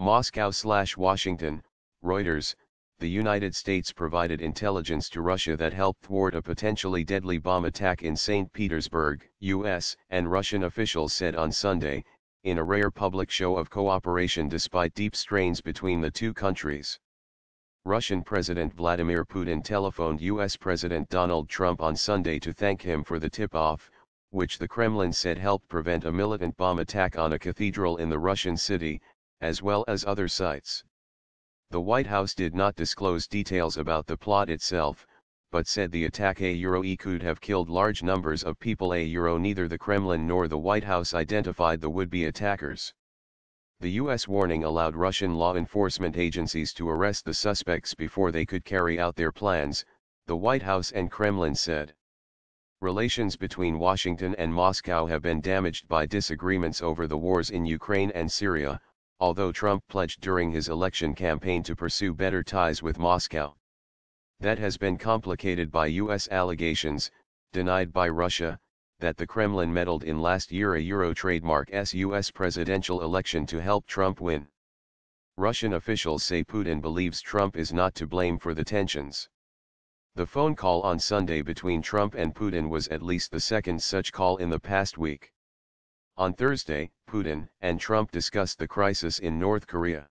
Moscow/Washington, Reuters. The United States provided intelligence to Russia that helped thwart a potentially deadly bomb attack in St. Petersburg, U.S., and Russian officials said on Sunday, in a rare public show of cooperation despite deep strains between the two countries. Russian President Vladimir Putin telephoned U.S. President Donald Trump on Sunday to thank him for the tip-off, which the Kremlin said helped prevent a militant bomb attack on a cathedral in the Russian city, as well as other sites. The White House did not disclose details about the plot itself, but said the attack could have killed large numbers of people. Neither the Kremlin nor the White House identified the would-be attackers. The U.S. warning allowed Russian law enforcement agencies to arrest the suspects before they could carry out their plans, the White House and Kremlin said. Relations between Washington and Moscow have been damaged by disagreements over the wars in Ukraine and Syria, although Trump pledged during his election campaign to pursue better ties with Moscow. That has been complicated by U.S. allegations, denied by Russia, that the Kremlin meddled in last year's trademark's U.S. presidential election to help Trump win. Russian officials say Putin believes Trump is not to blame for the tensions. The phone call on Sunday between Trump and Putin was at least the second such call in the past week. On Thursday, Putin and Trump discussed the crisis in North Korea.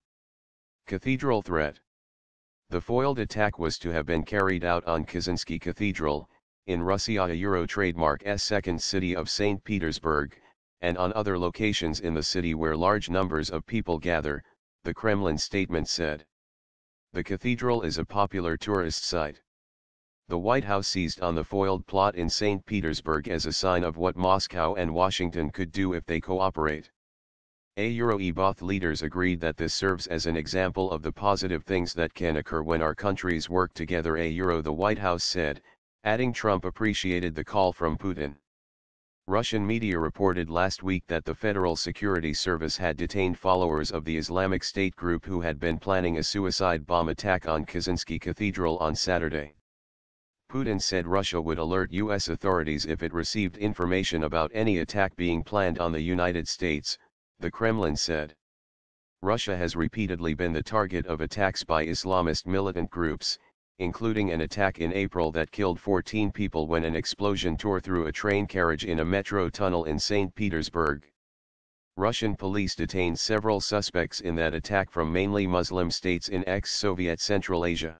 Cathedral threat. The foiled attack was to have been carried out on Kazansky Cathedral, in Russia trademark's second city of St. Petersburg, and on other locations in the city where large numbers of people gather, the Kremlin statement said. The cathedral is a popular tourist site. The White House seized on the foiled plot in St. Petersburg as a sign of what Moscow and Washington could do if they cooperate. Both leaders agreed that this serves as an example of the positive things that can occur when our countries work together. The White House said, adding Trump appreciated the call from Putin. Russian media reported last week that the Federal Security Service had detained followers of the Islamic State group who had been planning a suicide bomb attack on Kazansky Cathedral on Saturday. Putin said Russia would alert U.S. authorities if it received information about any attack being planned on the United States, the Kremlin said. Russia has repeatedly been the target of attacks by Islamist militant groups, including an attack in April that killed 14 people when an explosion tore through a train carriage in a metro tunnel in St. Petersburg. Russian police detained several suspects in that attack from mainly Muslim states in ex-Soviet Central Asia.